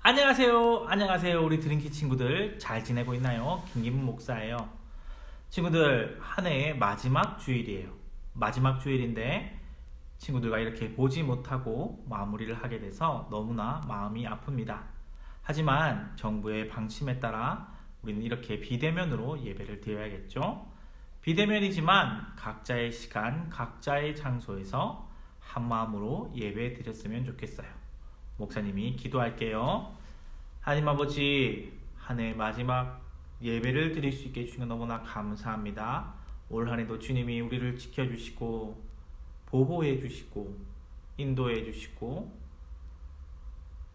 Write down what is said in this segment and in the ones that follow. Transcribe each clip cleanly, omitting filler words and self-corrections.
안녕하세요. 우리 드림키 친구들 잘 지내고 있나요? 김기문 목사예요. 친구들, 한 해의 마지막 주일이에요. 마지막 주일인데 친구들과 이렇게 보지 못하고 마무리를 하게 돼서 너무나 마음이 아픕니다. 하지만 정부의 방침에 따라 우리는 이렇게 비대면으로 예배를 드려야겠죠? 비대면이지만 각자의 시간, 각자의 장소에서 한 마음으로 예배 드렸으면 좋겠어요. 목사님이 기도할게요. 하나님 아버지, 한 해 마지막 예배를 드릴 수 있게 해주신 것 너무나 감사합니다. 올 한 해도 주님이 우리를 지켜주시고 보호해 주시고 인도해 주시고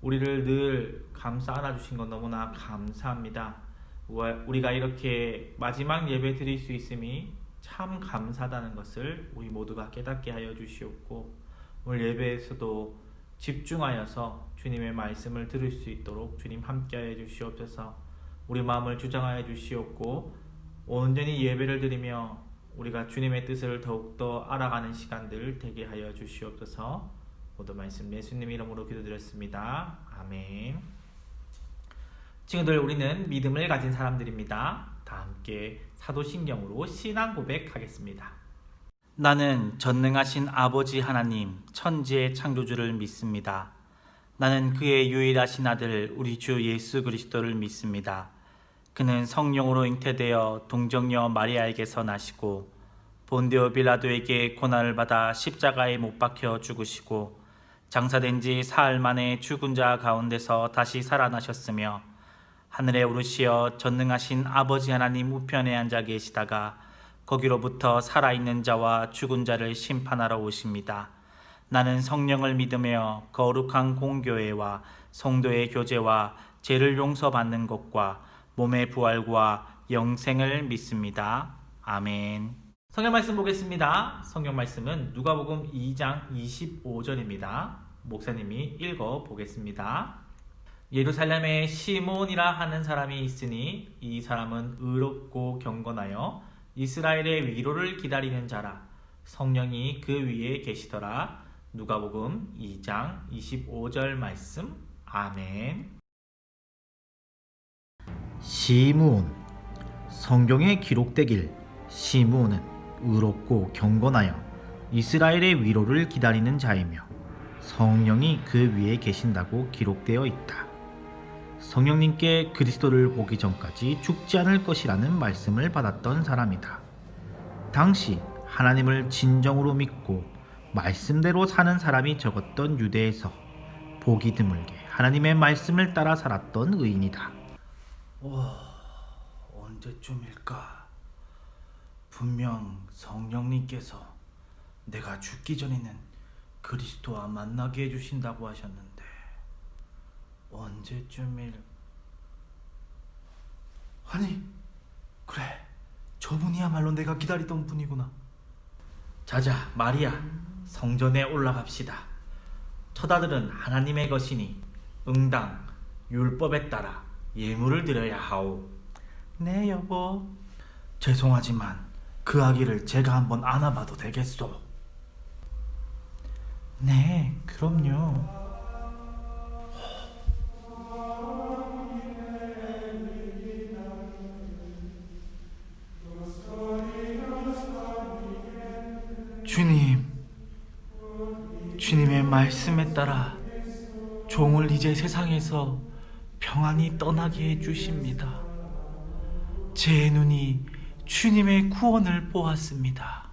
우리를 늘 감싸 안아주신 것 너무나 감사합니다. 우리가 이렇게 마지막 예배 드릴 수 있음이 참 감사하다는 것을 우리 모두가 깨닫게 하여 주시옵고, 오늘 예배에서도 집중하여서 주님의 말씀을 들을 수 있도록 주님 함께하여 주시옵소서. 우리 마음을 주장하여 주시옵고, 온전히 예배를 드리며 우리가 주님의 뜻을 더욱더 알아가는 시간들 되게 하여 주시옵소서. 모든 말씀 예수님 이름으로 기도드렸습니다. 아멘. 친구들, 우리는 믿음을 가진 사람들입니다. 다 함께 사도신경으로 신앙 고백하겠습니다. 나는 전능하신 아버지 하나님, 천지의 창조주를 믿습니다. 나는 그의 유일하신 아들 우리 주 예수 그리스도를 믿습니다. 그는 성령으로 잉태되어 동정녀 마리아에게서 나시고 본디오 빌라도에게 고난을 받아 십자가에 못 박혀 죽으시고 장사된 지 사흘 만에 죽은 자 가운데서 다시 살아나셨으며 하늘에 오르시어 전능하신 아버지 하나님 우편에 앉아 계시다가 거기로부터 살아있는 자와 죽은 자를 심판하러 오십니다. 나는 성령을 믿으며 거룩한 공교회와 성도의 교제와 죄를 용서받는 것과 몸의 부활과 영생을 믿습니다. 아멘. 성경 말씀 보겠습니다. 성경 말씀은 누가복음 2장 25절입니다. 목사님이 읽어 보겠습니다. 예루살렘에 시몬이라 하는 사람이 있으니 이 사람은 의롭고 경건하여 이스라엘의 위로를 기다리는 자라. 성령이 그 위에 계시더라. 누가복음 2장 25절 말씀. 아멘. 시므온. 성경에 기록되길 시므온은 의롭고 경건하여 이스라엘의 위로를 기다리는 자이며 성령이 그 위에 계신다고 기록되어 있다. 성령님께 그리스도를 보기 전까지 죽지 않을 것이라는 말씀을 받았던 사람이다. 당시 하나님을 진정으로 믿고 말씀대로 사는 사람이 적었던 유대에서 보기 드물게 하나님의 말씀을 따라 살았던 의인이다. 언제쯤일까? 분명 성령님께서 내가 죽기 전에는 그리스도와 만나게 해주신다고 하셨는데 아니, 그래, 저분이야말로 내가 기다리던 분이구나. 자자, 마리아, 성전에 올라갑시다. 첫 아들은 하나님의 것이니 응당 율법에 따라 예물을 드려야 하오. 네, 여보. 죄송하지만 그 아기를 제가 한번 안아봐도 되겠소? 네, 그럼요. 주님의 말씀에 따라 종을 이제 세상에서 평안히 떠나게 해주십니다. 제 눈이 주님의 구원을 보았습니다.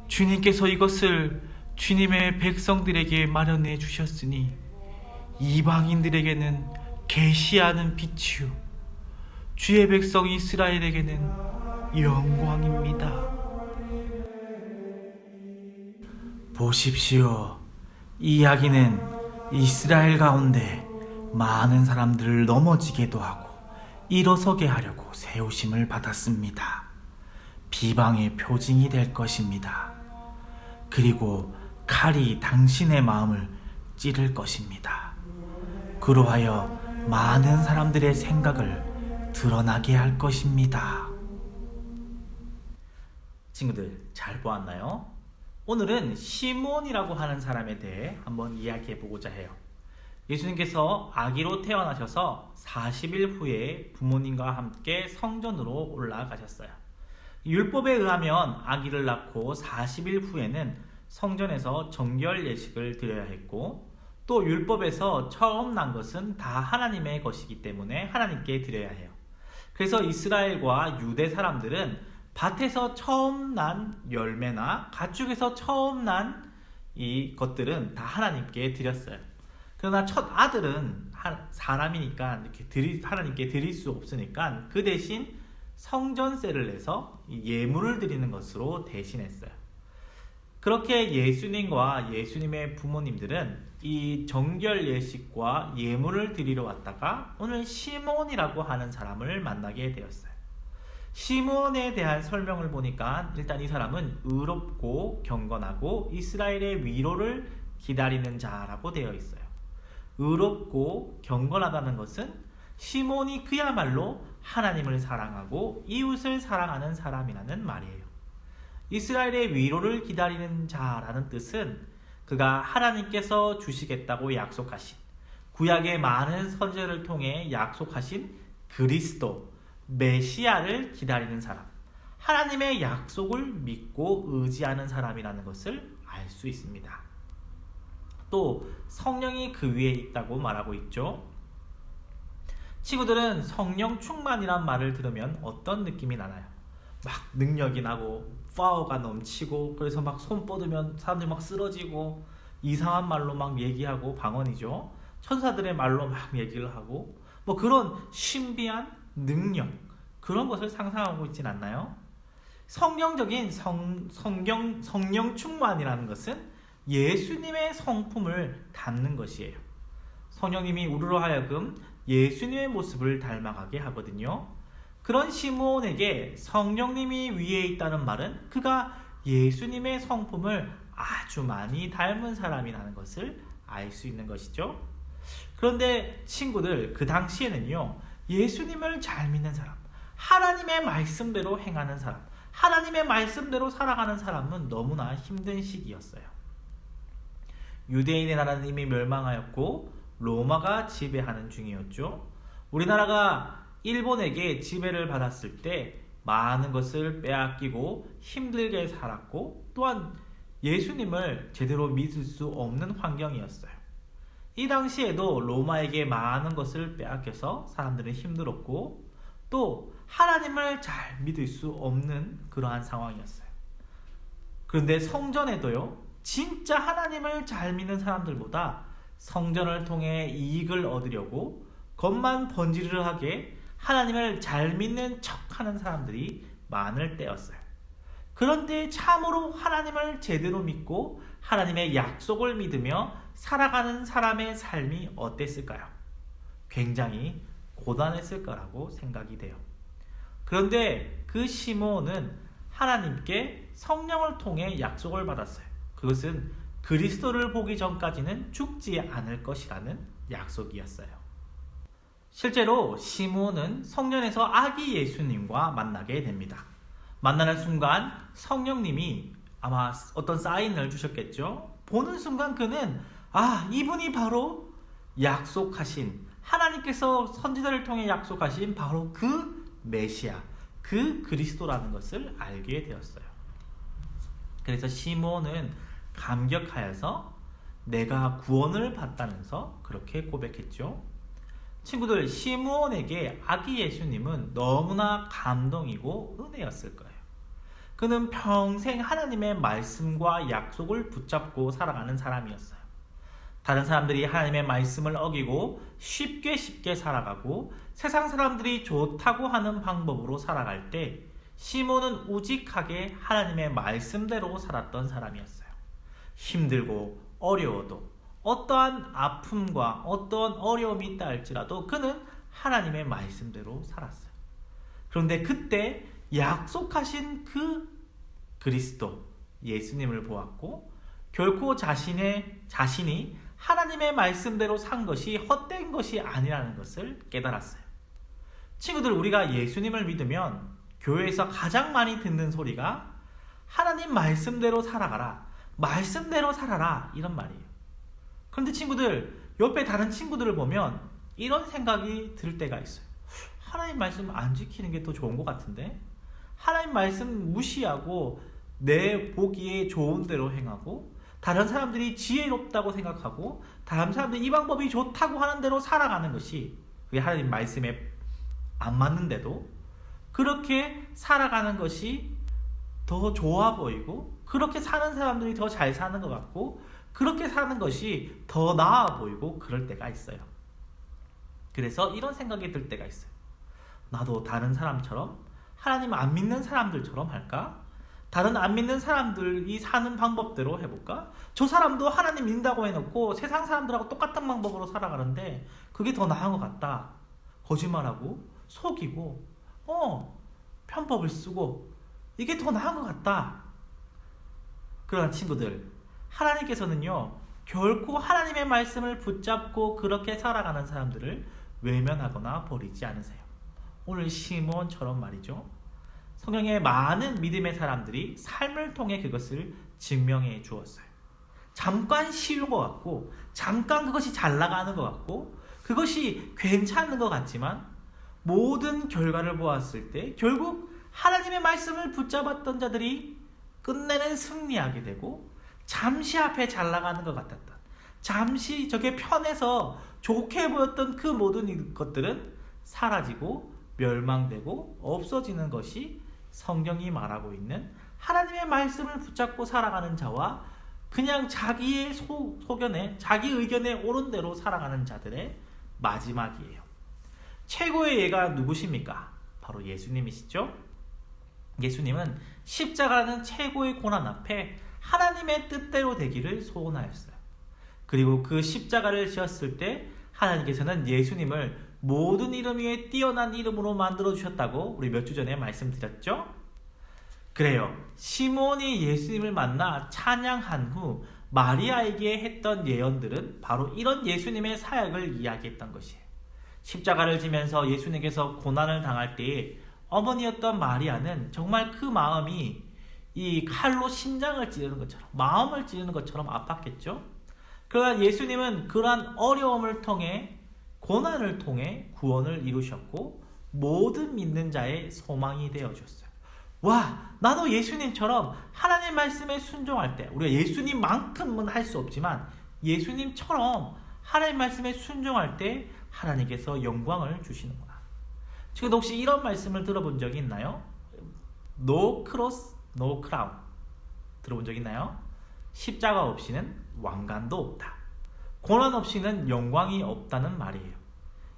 주님께서 이것을 주님의 백성들에게 마련해 주셨으니 이방인들에게는 계시하는 빛이요 주의 백성 이스라엘에게는 영광입니다. 보십시오. 이 이야기는 이스라엘 가운데 많은 사람들을 넘어지게도 하고 일어서게 하려고 세우심을 받았습니다. 비방의 표징이 될 것입니다. 그리고 칼이 당신의 마음을 찌를 것입니다. 그로하여 많은 사람들의 생각을 드러나게 할 것입니다. 친구들, 잘 보았나요? 오늘은 시몬이라고 하는 사람에 대해 한번 이야기해 보고자 해요. 예수님께서 아기로 태어나셔서 40일 후에 부모님과 함께 성전으로 올라가셨어요. 율법에 의하면 아기를 낳고 40일 후에는 성전에서 정결 예식을 드려야 했고, 또 율법에서 처음 난 것은 다 하나님의 것이기 때문에 하나님께 드려야 해요. 그래서 이스라엘과 유대 사람들은 밭에서 처음 난 열매나 가축에서 처음 난 이 것들은 다 하나님께 드렸어요. 그러나 첫 아들은 사람이니까 이렇게 하나님께 드릴 수 없으니까 그 대신 성전세를 내서 예물을 드리는 것으로 대신했어요. 그렇게 예수님과 예수님의 부모님들은 이 정결 예식과 예물을 드리러 왔다가 오늘 시몬이라고 하는 사람을 만나게 되었어요. 시몬에 대한 설명을 보니까 일단 이 사람은 의롭고 경건하고 이스라엘의 위로를 기다리는 자라고 되어 있어요. 의롭고 경건하다는 것은 시몬이 그야말로 하나님을 사랑하고 이웃을 사랑하는 사람이라는 말이에요. 이스라엘의 위로를 기다리는 자라는 뜻은 그가 하나님께서 주시겠다고 약속하신, 구약의 많은 선지자를 통해 약속하신 그리스도 메시아를 기다리는 사람, 하나님의 약속을 믿고 의지하는 사람이라는 것을 알 수 있습니다. 또 성령이 그 위에 있다고 말하고 있죠. 친구들은 성령 충만이란 말을 들으면 어떤 느낌이 나나요? 막 능력이 나고 파워가 넘치고, 그래서 막 손 뻗으면 사람들이 막 쓰러지고, 이상한 말로 막 얘기하고, 방언이죠. 천사들의 말로 막 얘기를 하고, 뭐 그런 신비한 능력, 그런 것을 상상하고 있진 않나요? 성경적인 성령 충만이라는 것은 예수님의 성품을 담는 것이에요. 성령님이 우리로 하여금 예수님의 모습을 닮아가게 하거든요. 그런 시몬에게 성령님이 위에 있다는 말은 그가 예수님의 성품을 아주 많이 닮은 사람이라는 것을 알 수 있는 것이죠. 그런데 친구들, 그 당시에는요, 예수님을 잘 믿는 사람, 하나님의 말씀대로 행하는 사람, 하나님의 말씀대로 살아가는 사람은 너무나 힘든 시기였어요. 유대인의 나라는 이미 멸망하였고 로마가 지배하는 중이었죠. 우리나라가 일본에게 지배를 받았을 때 많은 것을 빼앗기고 힘들게 살았고, 또한 예수님을 제대로 믿을 수 없는 환경이었어요. 이 당시에도 로마에게 많은 것을 빼앗겨서 사람들은 힘들었고, 또 하나님을 잘 믿을 수 없는 그러한 상황이었어요. 그런데 성전에도요, 진짜 하나님을 잘 믿는 사람들보다 성전을 통해 이익을 얻으려고 겉만 번지르르하게 하나님을 잘 믿는 척하는 사람들이 많을 때였어요. 그런데 참으로 하나님을 제대로 믿고 하나님의 약속을 믿으며 살아가는 사람의 삶이 어땠을까요? 굉장히 고단했을 거라고 생각이 돼요. 그런데 그 시몬은 하나님께 성령을 통해 약속을 받았어요. 그것은 그리스도를 보기 전까지는 죽지 않을 것이라는 약속이었어요. 실제로 시몬은 성전에서 아기 예수님과 만나게 됩니다. 만나는 순간 성령님이 아마 어떤 사인을 주셨겠죠. 보는 순간 그는 이분이 바로 약속하신, 하나님께서 선지자를 통해 약속하신 바로 그 메시아, 그 그리스도라는 것을 알게 되었어요. 그래서 시몬은 감격하여서 내가 구원을 받다면서 그렇게 고백했죠. 친구들, 시므온에게 아기 예수님은 너무나 감동이고 은혜였을 거예요. 그는 평생 하나님의 말씀과 약속을 붙잡고 살아가는 사람이었어요. 다른 사람들이 하나님의 말씀을 어기고 쉽게 살아가고 세상 사람들이 좋다고 하는 방법으로 살아갈 때 시몬은 우직하게 하나님의 말씀대로 살았던 사람이었어요. 힘들고 어려워도, 어떠한 아픔과 어떠한 어려움이 있다 할지라도 그는 하나님의 말씀대로 살았어요. 그런데 그때 약속하신 그 그리스도 예수님을 보았고, 결코 자신이 하나님의 말씀대로 산 것이 헛된 것이 아니라는 것을 깨달았어요. 친구들, 우리가 예수님을 믿으면 교회에서 가장 많이 듣는 소리가 하나님 말씀대로 살아가라, 말씀대로 살아라 이런 말이에요. 그런데 친구들, 옆에 다른 친구들을 보면 이런 생각이 들 때가 있어요. 하나님 말씀 안 지키는 게 더 좋은 것 같은데, 하나님 말씀 무시하고 내 보기에 좋은 대로 행하고, 다른 사람들이 지혜롭다고 생각하고 다른 사람들이 이 방법이 좋다고 하는 대로 살아가는 것이, 그게 하나님 말씀에 안 맞는데도 그렇게 살아가는 것이 더 좋아 보이고, 그렇게 사는 사람들이 더 잘 사는 것 같고, 그렇게 사는 것이 더 나아 보이고 그럴 때가 있어요. 그래서 이런 생각이 들 때가 있어요. 나도 다른 사람처럼, 하나님 안 믿는 사람들처럼 할까? 다른 안 믿는 사람들이 사는 방법대로 해볼까? 저 사람도 하나님 믿는다고 해놓고 세상 사람들하고 똑같은 방법으로 살아가는데 그게 더 나은 것 같다. 거짓말하고 속이고 편법을 쓰고 이게 더 나은 것 같다. 그러한 친구들, 하나님께서는요 결코 하나님의 말씀을 붙잡고 그렇게 살아가는 사람들을 외면하거나 버리지 않으세요. 오늘 시몬처럼 말이죠. 성경에 많은 믿음의 사람들이 삶을 통해 그것을 증명해 주었어요. 잠깐 쉬운 것 같고, 잠깐 그것이 잘 나가는 것 같고, 그것이 괜찮은 것 같지만 모든 결과를 보았을 때 결국 하나님의 말씀을 붙잡았던 자들이 끝내는 승리하게 되고, 잠시 앞에 잘 나가는 것 같았던, 잠시 저게 편해서 좋게 보였던 그 모든 것들은 사라지고 멸망되고 없어지는 것이 성경이 말하고 있는 하나님의 말씀을 붙잡고 살아가는 자와 그냥 자기의 소견에, 자기 의견에 옳은 대로 살아가는 자들의 마지막이에요. 최고의 예가 누구십니까? 바로 예수님이시죠. 예수님은 십자가라는 최고의 고난 앞에 하나님의 뜻대로 되기를 소원하였어요. 그리고 그 십자가를 지었을 때 하나님께서는 예수님을 모든 이름 위에 뛰어난 이름으로 만들어 주셨다고 우리 몇 주 전에 말씀드렸죠? 그래요. 시몬이 예수님을 만나 찬양한 후 마리아에게 했던 예언들은 바로 이런 예수님의 사역을 이야기했던 것이에요. 십자가를 지면서 예수님께서 고난을 당할 때에 어머니였던 마리아는 정말 그 마음이 이 칼로 심장을 찌르는 것처럼, 마음을 찌르는 것처럼 아팠겠죠? 그러나 예수님은 그러한 어려움을 통해, 고난을 통해 구원을 이루셨고 모든 믿는 자의 소망이 되어줬어요. 와, 나도 예수님처럼 하나님 말씀에 순종할 때, 우리가 예수님만큼은 할 수 없지만 예수님처럼 하나님 말씀에 순종할 때 하나님께서 영광을 주시는구나. 지금 혹시 이런 말씀을 들어본 적이 있나요? No cross, no crown. 들어본 적 있나요? 십자가 없이는 왕관도 없다. 고난 없이는 영광이 없다는 말이에요.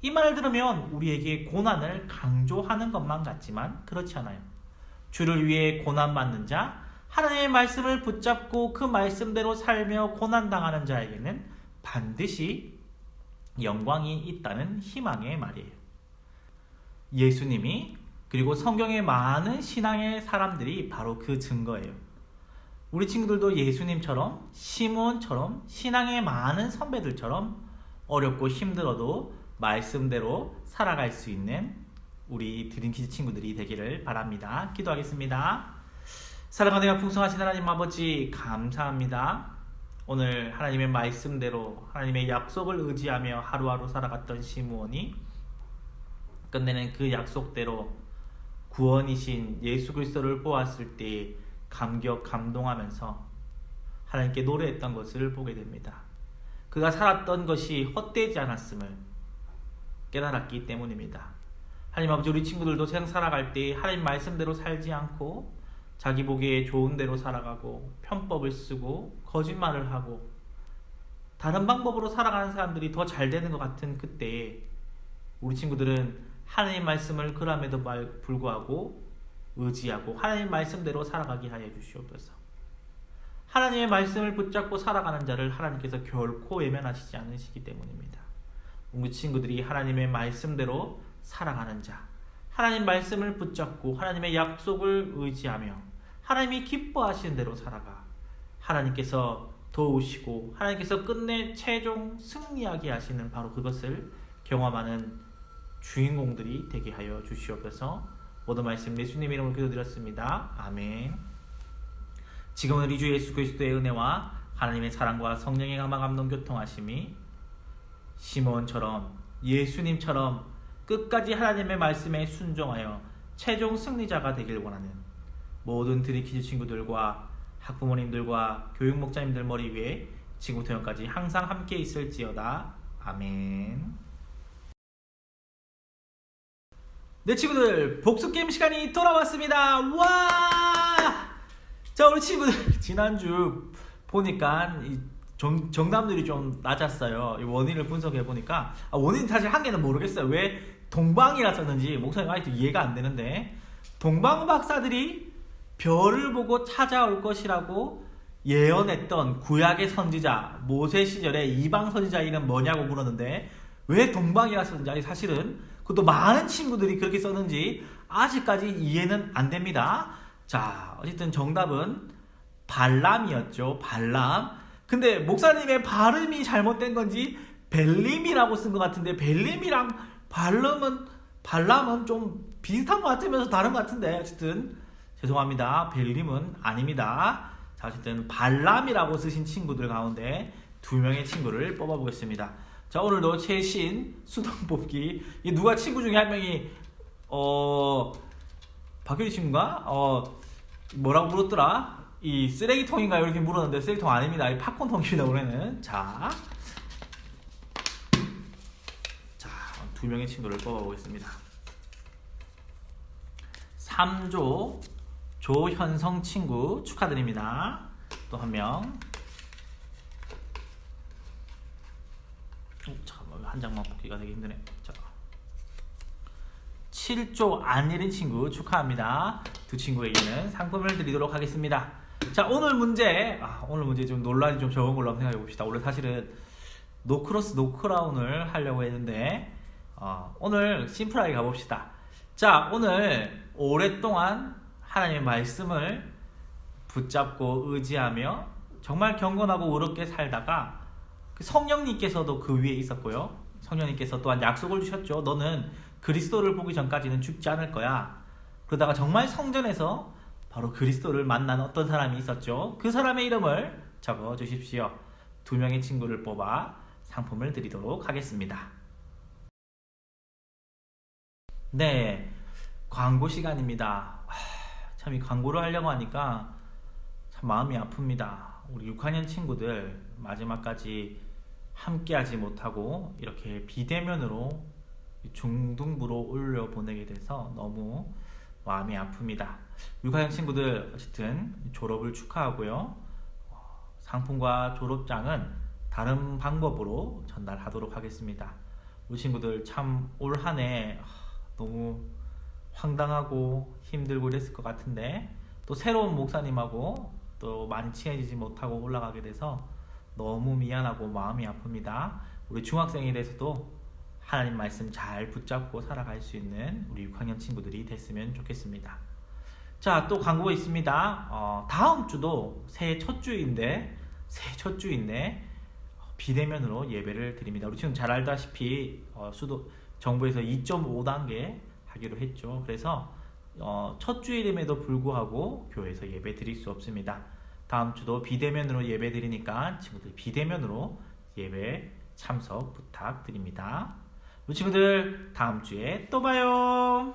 이 말을 들으면 우리에게 고난을 강조하는 것만 같지만 그렇지 않아요. 주를 위해 고난받는 자, 하나님의 말씀을 붙잡고 그 말씀대로 살며 고난당하는 자에게는 반드시 영광이 있다는 희망의 말이에요. 예수님이, 그리고 성경의 많은 신앙의 사람들이 바로 그 증거예요. 우리 친구들도 예수님처럼, 시몬처럼, 신앙의 많은 선배들처럼 어렵고 힘들어도 말씀대로 살아갈 수 있는 우리 드림키즈 친구들이 되기를 바랍니다. 기도하겠습니다. 사랑하는 풍성하신 하나님 아버지, 감사합니다. 오늘 하나님의 말씀대로, 하나님의 약속을 의지하며 하루하루 살아갔던 시므온이 끝내는 그 약속대로 구원이신 예수 그리스도를 보았을 때 감동하면서 하나님께 노래했던 것을 보게 됩니다. 그가 살았던 것이 헛되지 않았음을 깨달았기 때문입니다. 하나님 아버지, 우리 친구들도 세상 살아갈 때 하나님 말씀대로 살지 않고 자기 보기에 좋은 대로 살아가고 편법을 쓰고 거짓말을 하고 다른 방법으로 살아가는 사람들이 더 잘 되는 것 같은 그때에 우리 친구들은 하나님 말씀을 그럼에도 불구하고 의지하고 하나님 말씀대로 살아가게 하여 주시옵소서. 하나님의 말씀을 붙잡고 살아가는 자를 하나님께서 결코 외면하시지 않으시기 때문입니다. 우리 친구들이 하나님의 말씀대로 살아가는 자, 하나님 말씀을 붙잡고 하나님의 약속을 의지하며 하나님이 기뻐하시는 대로 살아가 하나님께서 도우시고 하나님께서 끝내 최종 승리하게 하시는 바로 그것을 경험하는 주인공들이 되게 하여 주시옵소서. 모든 말씀 예수님 이름으로 기도드렸습니다. 아멘. 지금은 우리 주 예수 그리스도의 은혜와 하나님의 사랑과 성령의 감화 감동 교통하심이 시몬처럼 예수님처럼 끝까지 하나님의 말씀에 순종하여 최종 승리자가 되길 원하는 모든 드리키즈 친구들과 학부모님들과 교육목자님들 머리 위에 지금부터 영까지 항상 함께 있을지어다. 아멘. 네, 친구들, 복습게임 시간이 돌아왔습니다. 와! 자, 우리 친구들 지난주 보니까 이 정답들이 좀 낮았어요. 이 원인을 분석해 보니까 원인 사실 한 개는 모르겠어요. 왜 동방이라 썼는지 목사님 아직도 이해가 안 되는데, 동방 박사들이 별을 보고 찾아올 것이라고 예언했던 구약의 선지자 모세 시절의 이방 선지자 이름 뭐냐고 물었는데, 왜 동방이라 썼는지 아직 사실은 그것도 많은 친구들이 그렇게 썼는지 아직까지 이해는 안 됩니다. 자, 어쨌든 정답은 발람이었죠. 발람. 근데 목사님의 발음이 잘못된 건지 벨림이라고 쓴 것 같은데, 벨림이랑 발람은 좀 비슷한 것 같으면서 다른 것 같은데, 어쨌든 죄송합니다. 벨림은 아닙니다. 자, 어쨌든 발람이라고 쓰신 친구들 가운데 2명의 친구를 뽑아보겠습니다. 자, 오늘도 최신 수동 뽑기. 이 누가 친구 중에 한 명이 박효리 친구인가? 뭐라고 물었더라? 이 쓰레기통인가요? 이렇게 물었는데 쓰레기통 아닙니다. 이 팝콘통입니다. 올해는. 자, 2명의 친구를 뽑아보겠습니다. 3조 조현성 친구 축하드립니다. 또 한 명. 잠깐만, 한 장만 뽑기가 되게 힘드네. 자, 7조 안예린 친구 축하합니다. 2 친구에게는 상품을 드리도록 하겠습니다. 자, 오늘 문제 좀 논란이 좀 적은 걸로 한번 생각해 봅시다. 원래 사실은 노크로스 노크라운을 하려고 했는데 오늘 심플하게 가봅시다. 자, 오늘 오랫동안 하나님의 말씀을 붙잡고 의지하며 정말 경건하고 의롭게 살다가 성령님께서도 그 위에 있었고요. 성령님께서 또한 약속을 주셨죠. 너는 그리스도를 보기 전까지는 죽지 않을 거야. 그러다가 정말 성전에서 바로 그리스도를 만난 어떤 사람이 있었죠. 그 사람의 이름을 적어 주십시오. 2명의 친구를 뽑아 상품을 드리도록 하겠습니다. 네, 광고 시간입니다. 참, 이 광고를 하려고 하니까 참 마음이 아픕니다. 우리 6학년 친구들 마지막까지 함께하지 못하고 이렇게 비대면으로 중등부로 올려보내게 돼서 너무 마음이 아픕니다. 6학년 친구들 어쨌든 졸업을 축하하고요. 상품과 졸업장은 다른 방법으로 전달하도록 하겠습니다. 우리 친구들 참 올 한 해 너무 황당하고 힘들고 이랬을 것 같은데, 또 새로운 목사님하고 또 많이 친해지지 못하고 올라가게 돼서 너무 미안하고 마음이 아픕니다. 우리 중학생에 대해서도 하나님 말씀 잘 붙잡고 살아갈 수 있는 우리 6학년 친구들이 됐으면 좋겠습니다. 자, 또 광고가 있습니다. 다음 주도 새해 첫 주인데 비대면으로 예배를 드립니다. 우리 지금 잘 알다시피 정부에서 2.5단계 하기로 했죠. 그래서 첫 주일임에도 불구하고 교회에서 예배 드릴 수 없습니다. 다음 주도 비대면으로 예배 드리니까 친구들 비대면으로 예배 참석 부탁드립니다. 우리 친구들 다음 주에 또 봐요.